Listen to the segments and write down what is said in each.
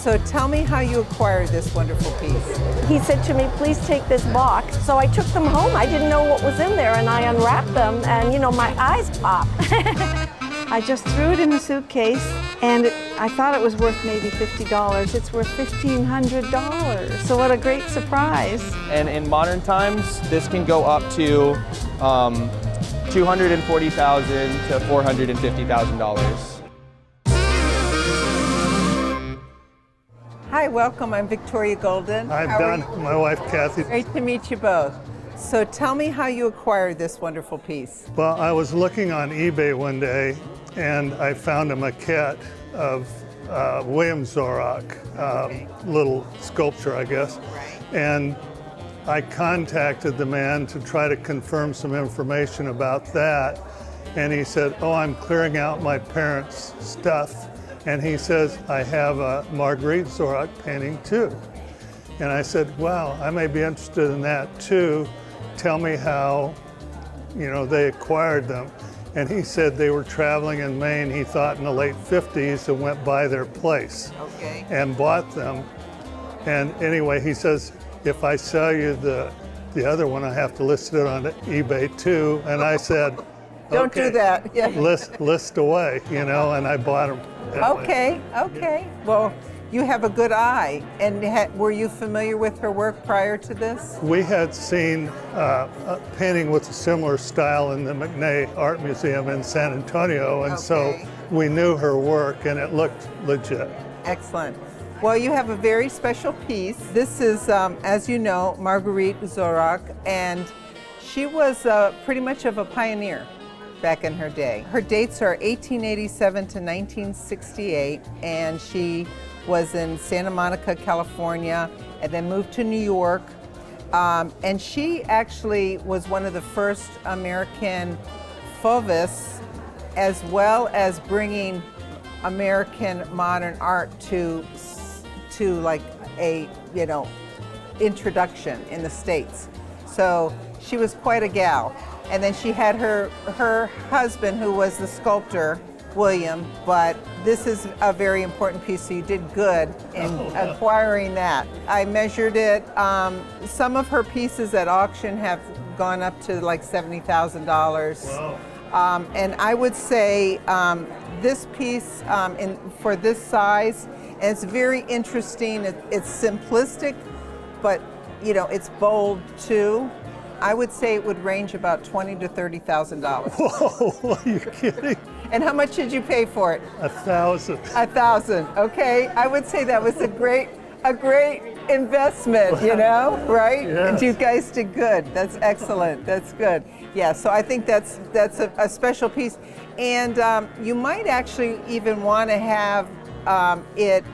So tell me how you acquired this wonderful piece. He said to me, please take this box. So I took them home. I didn't know what was in there, and I unwrapped them, and my eyes popped. I just threw it in the suitcase, and I thought it was worth maybe $50. It's worth $1,500. So what a great surprise. And in modern times, this can go up to $240,000 to $450,000. Hi, welcome. I'm Victoria Golden. I'm Don, my wife Kathy. Great to meet you both. So tell me how you acquired this wonderful piece. Well, I was looking on eBay one day and I found a maquette of William Zorach, little sculpture, I guess. Right. And I contacted the man to try to confirm some information about that. And he said, oh, I'm clearing out my parents' stuff. And he says, I have a Marguerite Zorach painting too. And I said, wow, I may be interested in that too. Tell me how, they acquired them. And he said they were traveling in Maine, he thought in the late 50s, and went by their place and bought them. And anyway, he says, if I sell you the other one, I have to list it on eBay too. And I said, Don't do that. Yeah. List away, and I bought them. Okay. Well, you have a good eye. And were you familiar with her work prior to this? We had seen a painting with a similar style in the McNay Art Museum in San Antonio, and so we knew her work, and it looked legit. Excellent. Well, you have a very special piece. This is, as you know, Marguerite Zorach, and she was pretty much of a pioneer back in her day. Her dates are 1887 to 1968, and she was in Santa Monica, California, and then moved to New York. And she actually was one of the first American Fauvists, as well as bringing American modern art to like a, introduction in the States. So she was quite a gal. And then she had her husband, who was the sculptor, William, but this is a very important piece, so you did good in acquiring that. I measured it. Some of her pieces at auction have gone up to like $70,000. Wow. And I would say this piece, for this size, and it's very interesting. It's simplistic, but it's bold too. I would say it would range about $20,000 to $30,000. Whoa, are you kidding? And how much did you pay for it? $1,000. $1,000. Okay, I would say that was a great investment. Right? Yes. You guys did good. That's excellent. That's good. Yeah. So I think that's a special piece, and you might actually even want to have it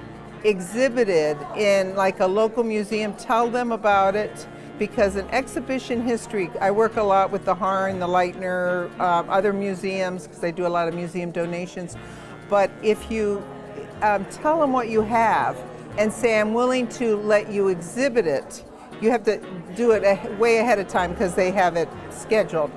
exhibited in like a local museum. Tell them about it. Because in exhibition history, I work a lot with the Harn, the Leitner, other museums, because I do a lot of museum donations. But if you tell them what you have and say, I'm willing to let you exhibit it, you have to do it way ahead of time because they have it scheduled.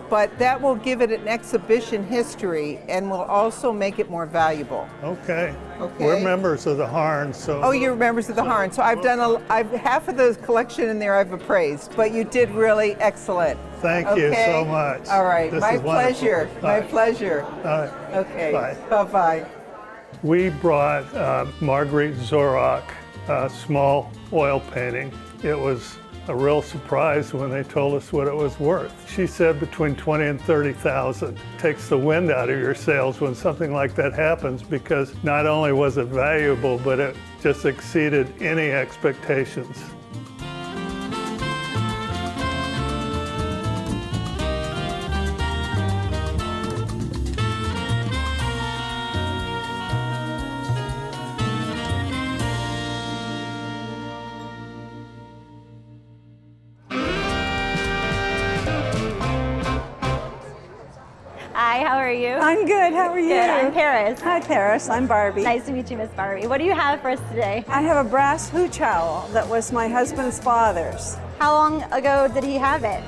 But that will give it an exhibition history and will also make it more valuable. Okay. We're members of the Harn, so. Oh, you're members of the Harn. So I've done half of the collection in there I've appraised, but you did really excellent. Thank you so much. All right. My pleasure. My Bye. pleasure. All right. Okay. Bye. Bye-bye. We brought Marguerite Zorach a small oil painting. It was a real surprise when they told us what it was worth. She said between 20 and 30,000. Takes the wind out of your sails when something like that happens, because not only was it valuable, but it just exceeded any expectations. Hi, how are you? I'm good. How are you? Good. I'm Paris. Hi, Paris. I'm Barbie. Nice to meet you, Miss Barbie. What do you have for us today? I have a brass hooch owl that was my husband's father's. How long ago did he have it?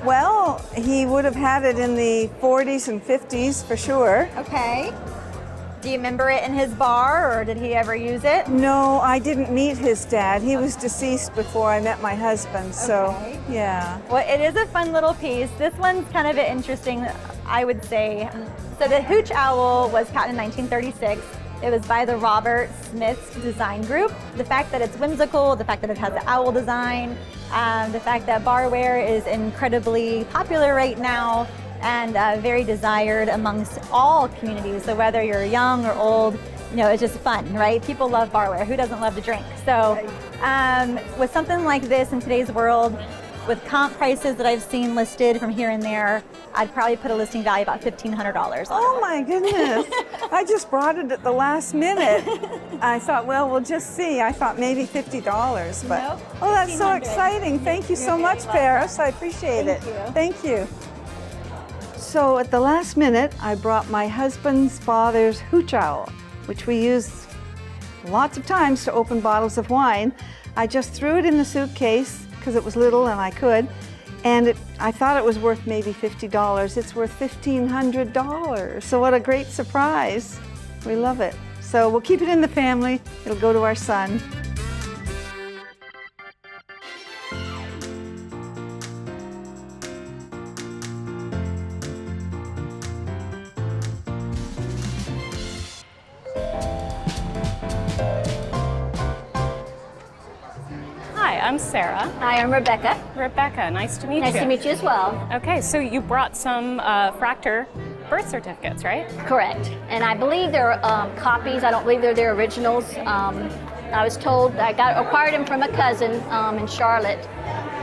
Well, he would have had it in the 40s and 50s for sure. Okay. Do you remember it in his bar, or did he ever use it? No, I didn't meet his dad. He was deceased before I met my husband, so Okay. yeah. Well, it is a fun little piece. This one's kind of interesting, I would say. So the Hooch Owl was patented in 1936. It was by the Robert Smith Design Group. The fact that it's whimsical, the fact that it has the owl design, the fact that barware is incredibly popular right now and very desired amongst all communities. So whether you're young or old, you know, it's just fun, right? People love barware. Who doesn't love to drink? So with something like this in today's world, with comp prices that I've seen listed from here and there, I'd probably put a listing value about $1,500 on it. Oh my goodness. I just brought it at the last minute. I thought, well, we'll just see. I thought maybe $50, but Nope, oh, that's so $1,500. exciting. Thank you so You're much, very welcome. Paris. I appreciate it. Thank you. Thank you. So at the last minute, I brought my husband's father's hooch owl, which we use lots of times to open bottles of wine. I just threw it in the suitcase because it was little and I could, and I thought it was worth maybe $50. It's worth $1,500. So what a great surprise. We love it. So we'll keep it in the family. It'll go to our son. Hi, I'm Sarah. Hi, I'm Rebecca. Rebecca, nice to meet you. Nice to meet you as well. Okay, so you brought some Fractor birth certificates, right? Correct. And I believe they're copies. I don't believe they're their originals. I was told I acquired them from a cousin in Charlotte,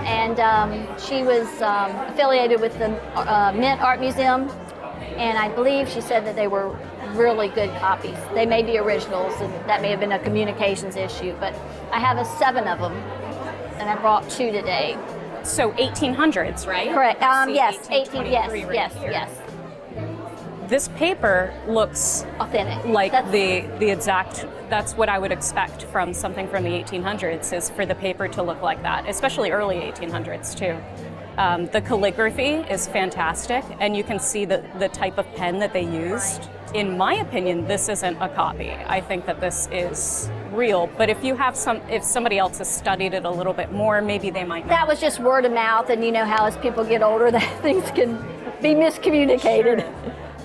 and she was affiliated with the Mint Art Museum, and I believe she said that they were really good copies. They may be originals, and that may have been a communications issue, but I have 7 of them, and I brought 2 today. So 1800s, right? Correct. I see Yes, 1823 right yes. here. This paper looks Authentic. like That's- the exact, that's what I would expect from something from the 1800s, is for the paper to look like that, especially early 1800s too. The calligraphy is fantastic, and you can see the type of pen that they used. In my opinion, this isn't a copy. I think that this is real, but if somebody else has studied it a little bit more, maybe they might know. That was just word of mouth, and you know how as people get older, that things can be miscommunicated.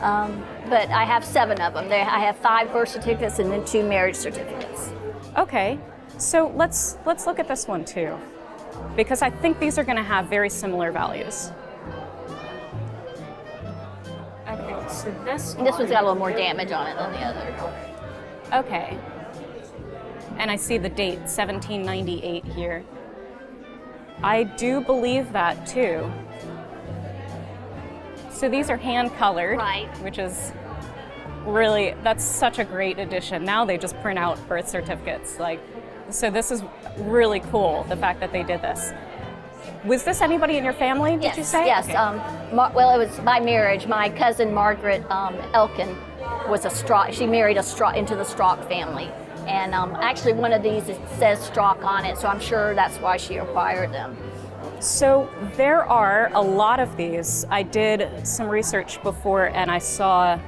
But I have 7 of them. I have 5 birth certificates and then 2 marriage certificates. Okay, so let's look at this one too, because I think these are going to have very similar values. Okay, so this This one's got a little more damage on it than the other. Okay, and I see the date 1798 here. I do believe that too. So these are hand colored, Right. which is really, that's such a great addition. Now they just print out birth certificates. So this is really cool, the fact that they did this. Was this anybody in your family, did you say? Yes. Okay. Well, it was by marriage. My cousin Margaret Elkin was a Strock. She married into the Strock family. And actually one of these, it says Strock on it, so I'm sure that's why she acquired them. So there are a lot of these. I did some research before and I saw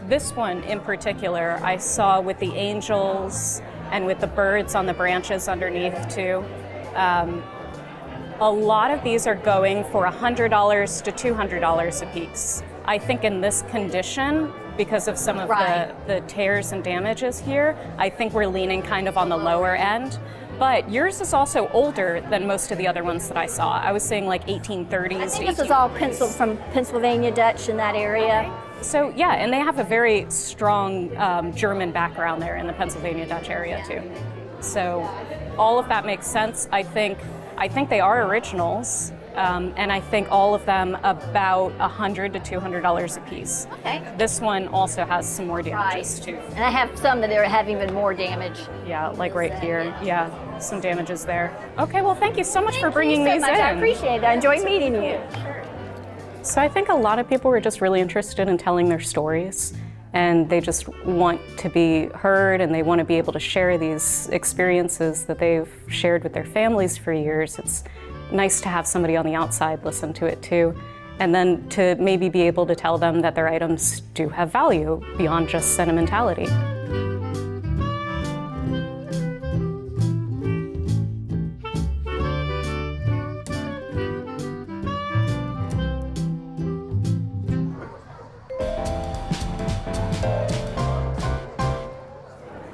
this one in particular. I saw with the angels and with the birds on the branches underneath too. A lot of these are going for $100 to $200 a piece. I think in this condition, because of some of Right. the tears and damages here, I think we're leaning kind of on the lower end. But yours is also older than most of the other ones that I saw. I was saying like 1830s. I think this is all from Pennsylvania Dutch in that area. So yeah, and they have a very strong German background there in the Pennsylvania Dutch area too. So all of that makes sense. I think they are originals, and I think all of them about $100 to $200 a piece. Okay. This one also has some more damages too. And I have some that have even more damage. Yeah, like right here. Yeah, some damages there. Okay, well, thank you so much for bringing Thank you these so much. I in. appreciate it. I enjoyed meeting you. So I think a lot of people were just really interested in telling their stories, and they just want to be heard, and they want to be able to share these experiences that they've shared with their families for years. It's nice to have somebody on the outside listen to it too. And then to maybe be able to tell them that their items do have value beyond just sentimentality.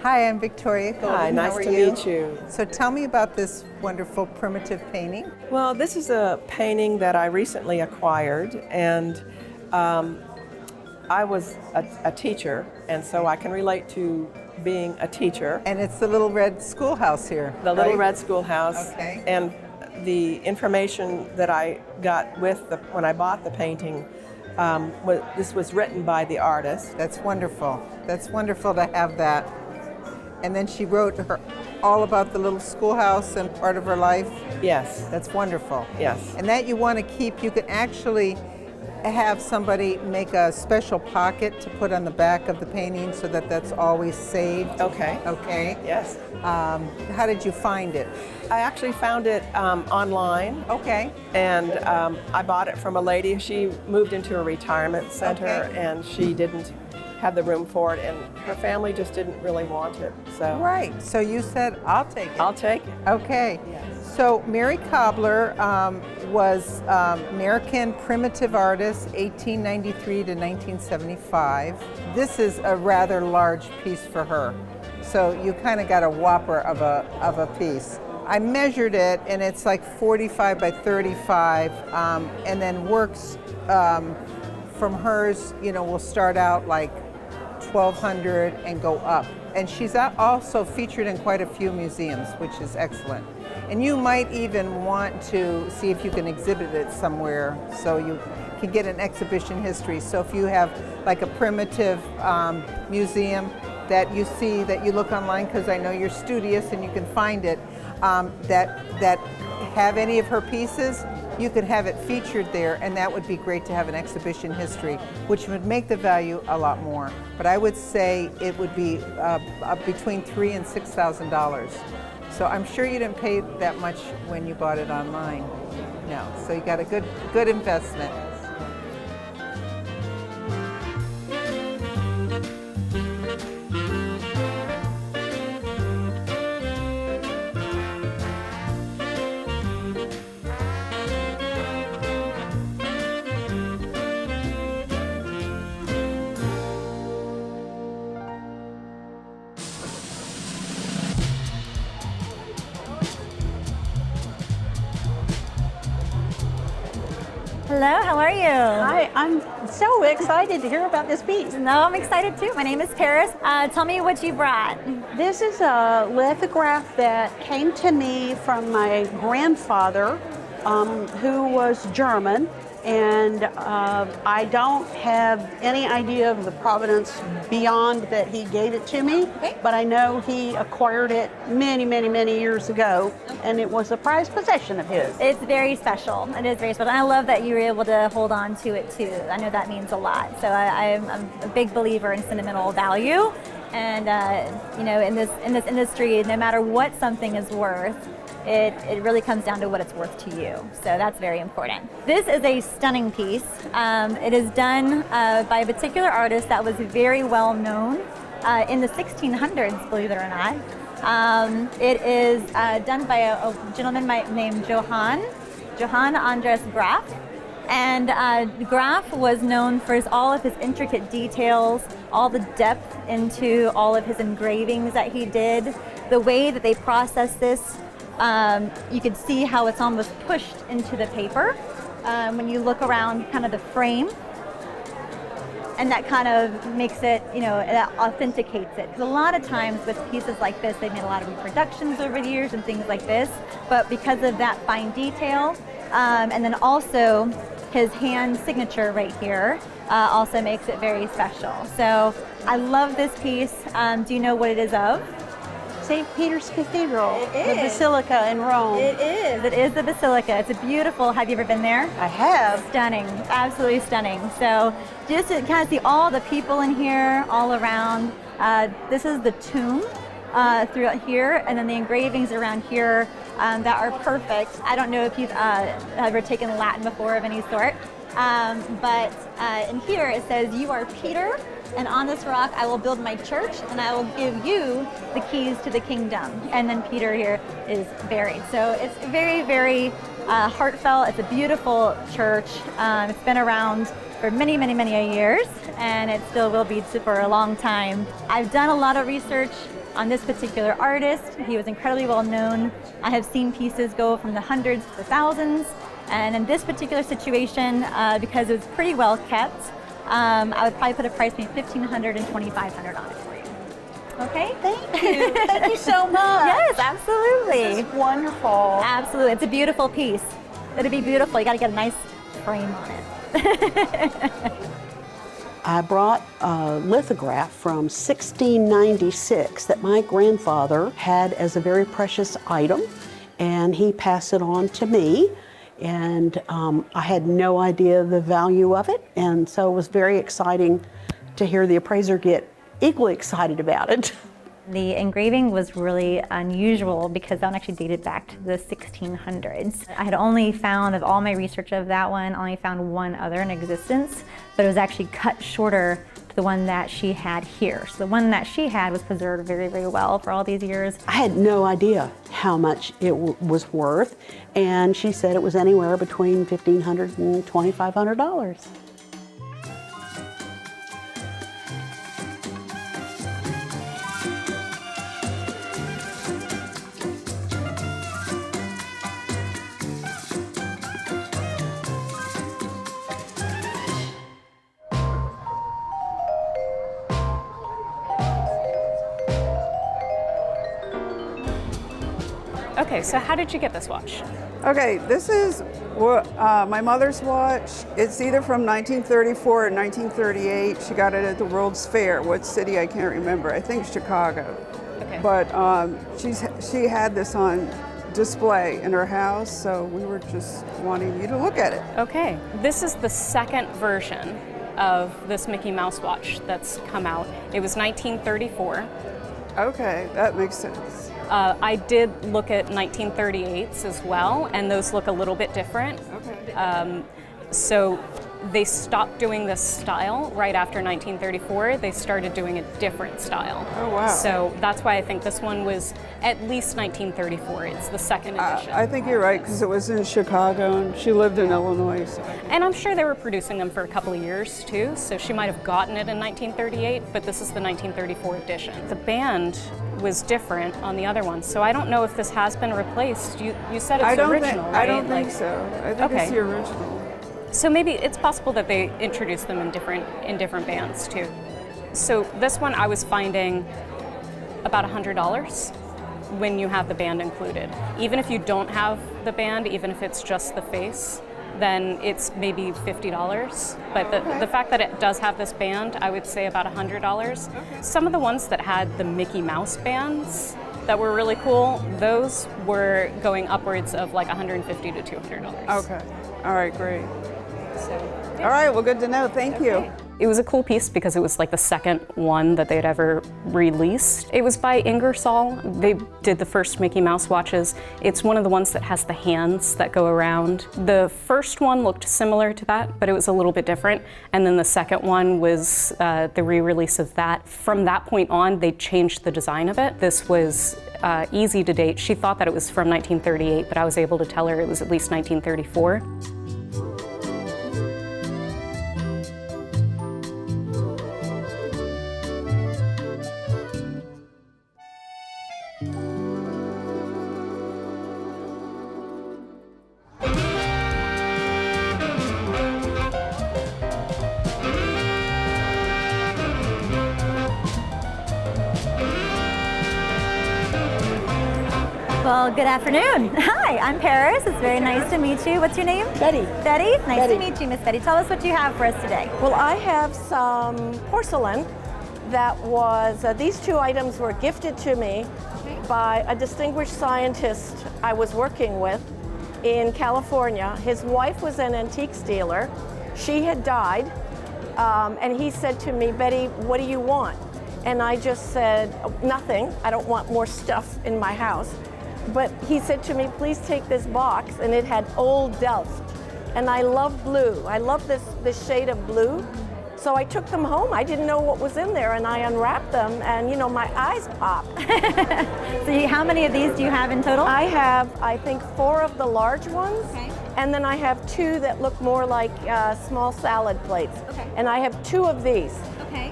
Hi, I'm Victoria Golden. Hi, nice How are to you? meet you. So tell me about this wonderful primitive painting. Well, this is a painting that I recently acquired, and I was a teacher, and so I can relate to being a teacher. And it's the little red schoolhouse here. The little right? red schoolhouse. Okay. And the information that I got when I bought the painting, this was written by the artist. That's wonderful. That's wonderful to have that. And then she wrote all about the little schoolhouse and part of her life. Yes. That's wonderful. Yes. And that you want to keep, you can actually have somebody make a special pocket to put on the back of the painting so that that's always saved. Okay. Okay. Yes. How did you find it? I actually found it online. Okay. And I bought it from a lady. She moved into a retirement center, Okay. and she didn't have the room for it, and her family just didn't really want it. So Right. So you said, I'll take it. I'll take it. Okay. So Mary Cobbler was American primitive artist, 1893 to 1975. This is a rather large piece for her. So you kind of got a whopper of a piece. I measured it, and it's like 45 by 35, and then works from hers, will start out like 1,200 and go up. And she's also featured in quite a few museums, which is excellent. And you might even want to see if you can exhibit it somewhere so you can get an exhibition history. So if you have like a primitive museum that you see, that you look online, because I know you're studious and you can find it, that have any of her pieces, you could have it featured there, and that would be great to have an exhibition history, which would make the value a lot more. But I would say it would be between $3,000 and $6,000. So I'm sure you didn't pay that much when you bought it online. No, so you got a good investment. Hello, how are you? Hi, I'm so excited to hear about this piece. No, I'm excited too. My name is Paris. Tell me what you brought. This is a lithograph that came to me from my grandfather, who was German, and I don't have any idea of the provenance beyond that he gave it to me, Okay. but I know he acquired it many, many, many years ago, and it was a prized possession of his. It's very special. It is very special. And I love that you were able to hold on to it too. I know that means a lot. So I'm a big believer in sentimental value. And in this industry, no matter what something is worth, it really comes down to what it's worth to you. So that's very important. This is a stunning piece. It is done by a particular artist that was very well known in the 1600s, believe it or not. It is done by a gentleman named Johann Andres Graf. And Graf was known for all of his intricate details, all the depth into all of his engravings that he did, the way that they processed this. You could see how it's almost pushed into the paper when you look around kind of the frame. And that kind of makes it, that authenticates it. Because a lot of times with pieces like this, they've made a lot of reproductions over the years and things like this. But because of that fine detail, and then also his hand signature right here, also makes it very special. So I love this piece. Do you know what it is of? St. Peter's Cathedral, It the is. Basilica in Rome. It is. It is the Basilica. It's a beautiful. Have you ever been there? I have. Stunning, absolutely stunning. So just to kind of see all the people in here, all around. This is the tomb throughout here, and then the engravings around here that are perfect. I don't know if you've ever taken Latin before of any sort. But in here it says, "You are Peter, and on this rock I will build my church, and I will give you the keys to the kingdom." And then Peter here is buried. So it's very, very heartfelt. It's a beautiful church. It's been around for many, many, many years, and it still will be for a long time. I've done a lot of research on this particular artist. He was incredibly well known. I have seen pieces go from the hundreds to the thousands. And in this particular situation, because it was pretty well kept, I would probably put a price between $1,500 and $2,500 on it for you. Okay? Thank you. Thank you so much. Yes, absolutely. This is wonderful. Absolutely. It's a beautiful piece. It'll be beautiful. You got to get a nice frame on it. I brought a lithograph from 1696 that my grandfather had as a very precious item, and he passed it on to me. And I had no idea the value of it, and so it was very exciting to hear the appraiser get equally excited about it. The engraving was really unusual because that one actually dated back to the 1600s. I had only found, of all my research of that one, only found one other in existence, but it was actually cut shorter to the one that she had here. So the one that she had was preserved very, very well for all these years. I had no idea how much it was worth, and she said it was anywhere between $1,500 and $2,500. Okay, so how did you get this watch? Okay, this is my mother's watch. It's either from 1934 or 1938. She got it at the World's Fair. What city, I can't remember. I think Chicago. Okay. But she had this on display in her house, so we were just wanting you to look at it. Okay, this is the second version of this Mickey Mouse watch that's come out. It was 1934. Okay, that makes sense. I did look at 1938s as well, and those look a little bit different. Okay. So they stopped doing this style right after 1934. They started doing a different style. Oh, wow. So that's why I think this one was at least 1934. It's the second edition. I think you're right, because it was in Chicago and she lived in Illinois. So. And I'm sure they were producing them for a couple of years too, so she might have gotten it in 1938, but this is the 1934 edition. The band was different on the other one, so I don't know if this has been replaced. You said it's original, right? I don't think so. I think it's the original. So maybe it's possible that they introduced them in different bands too. So this one I was finding about $100 when you have the band included. Even if you don't have the band, even if it's just the face, then it's maybe $50. But the fact that it does have this band, I would say about $100. Okay. Some of the ones that had the Mickey Mouse bands that were really cool, those were going upwards of like $150 to $200. Okay. All right, great. So, yeah. All right, well, good to know. Thank you. It was a cool piece because it was like the second one that they'd ever released. It was by Ingersoll. They did the first Mickey Mouse watches. It's one of the ones that has the hands that go around. The first one looked similar to that, but it was a little bit different. And then the second one was the re-release of that. From that point on, they changed the design of it. This was easy to date. She thought that it was from 1938, but I was able to tell her it was at least 1934. Well, good afternoon. Hi, I'm Paris. It's very nice to meet you. What's your name? Betty. Betty? Nice Betty. to meet you, Miss Betty. Tell us what you have for us today. Well, I have some porcelain that was, these two items were gifted to me by a distinguished scientist I was working with in California. His wife was an antiques dealer. She had died, and he said to me, Betty, what do you want? And I just said, nothing. I don't want more stuff in my house. But he said to me, please take this box, and it had Old Delft and I love blue. I love this shade of blue. So I took them home. I didn't know what was in there, and I unwrapped them, and you know, my eyes popped. So how many of these do you have in total? I have, I think, 4 of the large ones. Okay. And then I have 2 that look more like small salad plates. Okay. And I have 2 of these. Okay.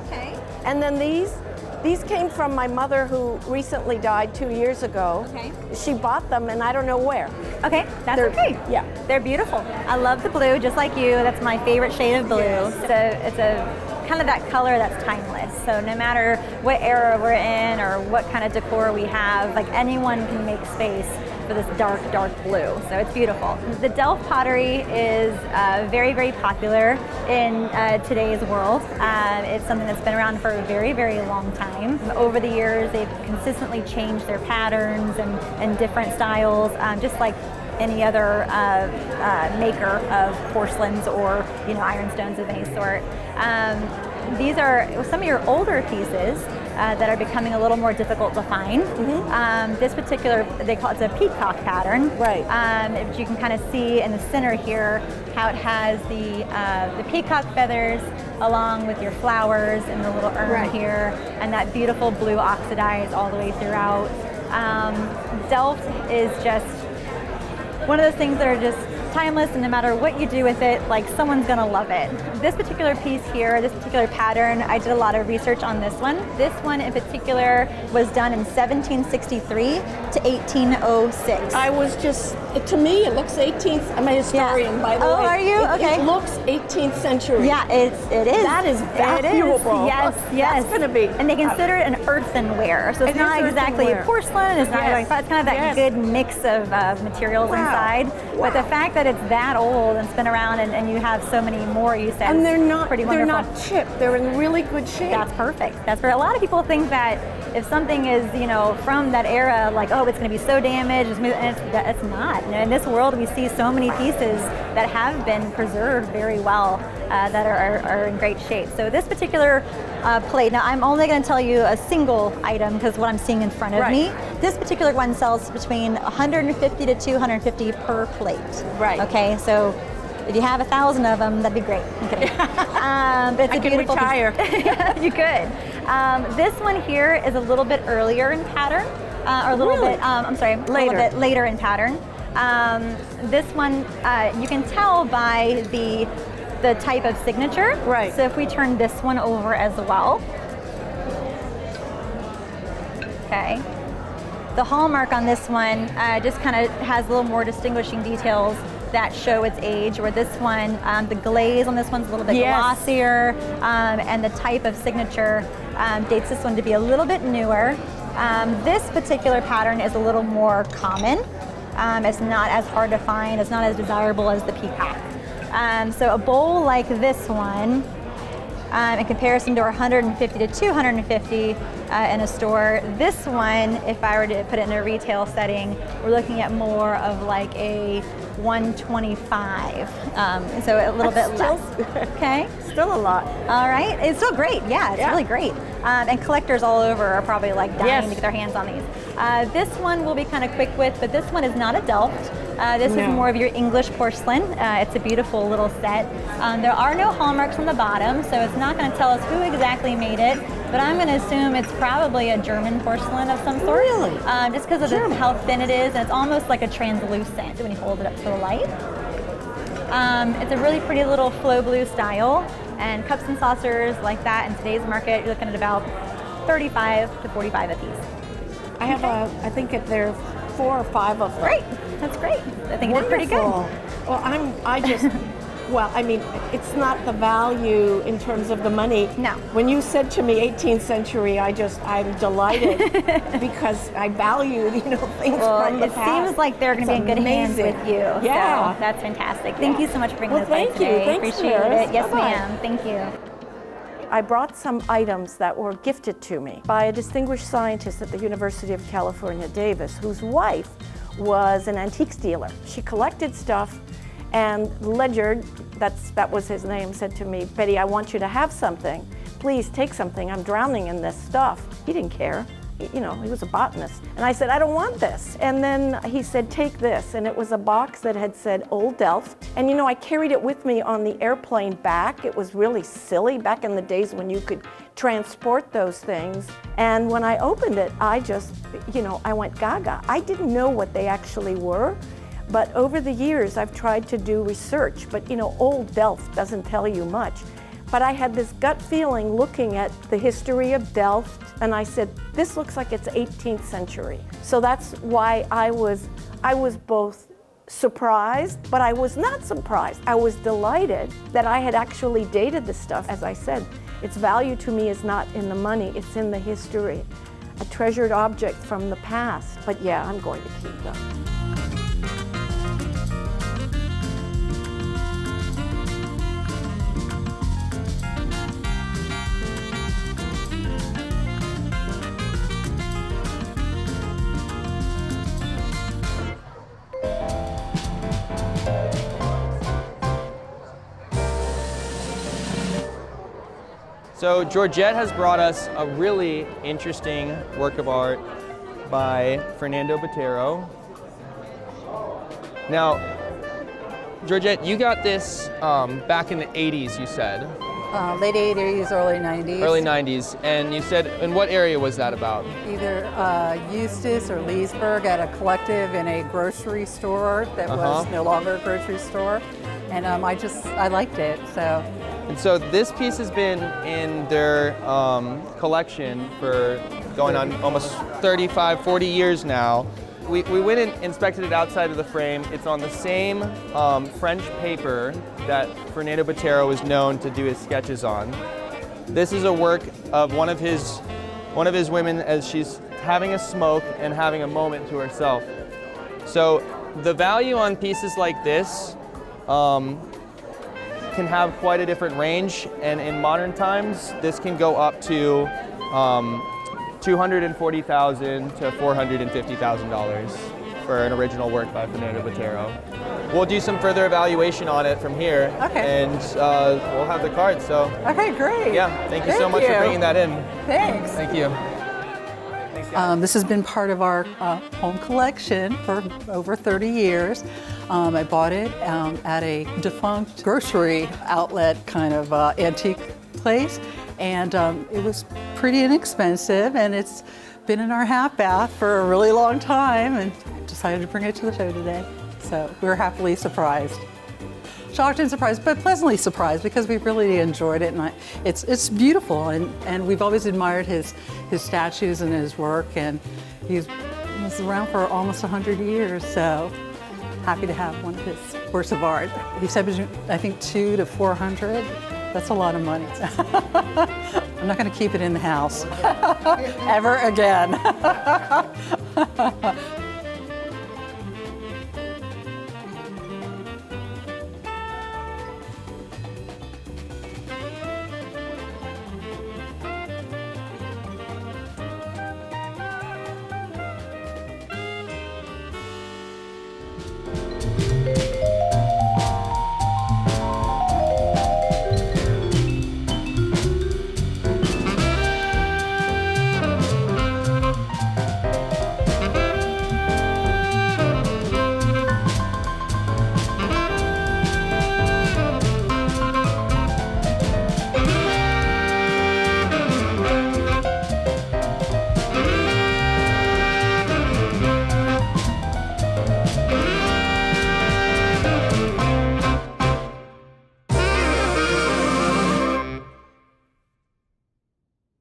Okay. And then these came from my mother, who recently died 2 years ago. Okay. She bought them, and I don't know where. Okay, that's okay. Yeah. They're beautiful. I love the blue, just like you. That's my favorite shade of blue. Yes. It's a kind of that color that's timeless. So no matter what era we're in or what kind of decor we have, like anyone can make space for this dark, dark blue. So it's beautiful. The Delft pottery is very, very popular in today's world. It's something that's been around for a very, very long time. Over the years, they've consistently changed their patterns and different styles, just like any other maker of porcelains or ironstones of any sort. These are some of your older pieces that are becoming a little more difficult to find. This particular, they call it a peacock pattern. Right. You can kind of see in the center here how it has the peacock feathers along with your flowers in the little urn here, and that beautiful blue oxidized all the way throughout. Delft is just one of those things that are just timeless, and no matter what you do with it, like someone's gonna love it. This particular piece here, this particular pattern, I did a lot of research on this one. This one in particular was done in 1763 to 1806. I was just, to me, it looks 18th. I'm a historian, by the way. Oh, are you? Okay. It looks 18th century. Yeah, it is. That is valuable. Yes, yes. That's going to be. And they consider it an earthenware, so it's not exactly earthenware. Porcelain. It's not like, it's kind of that good mix of materials inside. But the fact that it's that old and it's been around, and you have so many more, you said, and they're not pretty wonderful. They're not chipped. They're in really good shape. That's perfect. That's for a lot of people think that if something is from that era, like, oh, it's going to be so damaged, and it's not. In this world, we see so many pieces that have been preserved very well, that are in great shape. So this particular plate, now I'm only going to tell you a single item because what I'm seeing in front of me. This particular one sells between 150 to 250 per plate. Right. Okay, so if you have 1,000 of them, that'd be great. I'm kidding. But it's a beautiful retire. You could. This one here is a little bit earlier in pattern, or a little bit, I'm sorry, a little bit later in pattern. This one, you can tell by the type of signature. Right. So if we turn this one over as well. Okay. The hallmark on this one just kind of has a little more distinguishing details that show its age, where this one, the glaze on this one's a little bit glossier, and the type of signature dates this one to be a little bit newer. This particular pattern is a little more common. It's not as hard to find, it's not as desirable as the peacock. So a bowl like this one, in comparison to our 150 to 250 in a store, this one, if I were to put it in a retail setting, we're looking at more of like a 125, so a little bit less. Okay. Still a lot. All right, it's still great. Yeah, it's really great. And collectors all over are probably like dying to get their hands on these. This one we'll be kind of quick with, but this one is not a Delft. This is more of your English porcelain. It's a beautiful little set. There are no hallmarks on the bottom, so it's not going to tell us who exactly made it, but I'm going to assume it's probably a German porcelain of some sort. Really? Just because of how thin it is, and it's almost like a translucent when you hold it up to the light. It's a really pretty little flow blue style, and cups and saucers like that in today's market, you're looking at about 35 to 45 a piece. I have I think there are 4 or 5 of them. Great, that's great. I think it's pretty good. Well, well, I mean, it's not the value in terms of the money. No. When you said to me 18th century, I'm delighted because I value, things from the past. It seems like they're going to be in good hands with you. Yeah. So that's fantastic. Thank you so much for bringing this by thank today. you. Thanks, Appreciate it. Yes, Bye-bye. ma'am. Thank you. I brought some items that were gifted to me by a distinguished scientist at the University of California, Davis, whose wife was an antiques dealer. She collected stuff, and Ledyard, that was his name, said to me, "Betty, I want you to have something. Please take something. I'm drowning in this stuff." He didn't care. you know, he was a botanist. And I said, I don't want this. And then he said, take this. And it was a box that had said Old Delft. And you know, I carried it with me on the airplane back. It was really silly back in the days when you could transport those things. And when I opened it, I just, you know, I went gaga. I didn't know what they actually were. But over the years, I've tried to do research. But you know, Old Delft doesn't tell you much. But I had this gut feeling looking at the history of Delft, and I said, this looks like it's 18th century. So that's why I was both surprised, but I was not surprised. I was delighted that I had actually dated the stuff. As I said, its value to me is not in the money, it's in the history. A treasured object from the past. But yeah, I'm going to keep them. So Georgette has brought us a really interesting work of art by Fernando Botero. Now, Georgette, you got this back in the 80s, you said. Late 80s, early 90s. Early 90s. And you said, in what area was that about? Either Eustis or Leesburg at a collective in a grocery store that was no longer a grocery store. And I liked it, so. And so this piece has been in their collection for going on almost 35, 40 years now. We went and inspected it outside of the frame. It's on the same French paper that Fernando Botero is known to do his sketches on. This is a work of one of his women as she's having a smoke and having a moment to herself. So the value on pieces like this can have quite a different range, and in modern times, this can go up to $240,000 to $450,000 for an original work by Fernando Botero. We'll do some further evaluation on it from here, and we'll have the card. So. Okay, great. Yeah, thank you so much for bringing that in. Thanks. Thank you. This has been part of our home collection for over 30 years. I bought it at a defunct grocery outlet kind of antique place, and it was pretty inexpensive, and it's been in our half bath for a really long time, and decided to bring it to the show today. So we're happily surprised. Shocked and surprised, but pleasantly surprised because we really enjoyed it, and it's beautiful, and we've always admired his statues and his work, and he's around for almost 100 years, so happy to have one of his works of art. He said, I think 200 to 400. That's a lot of money. I'm not going to keep it in the house ever again.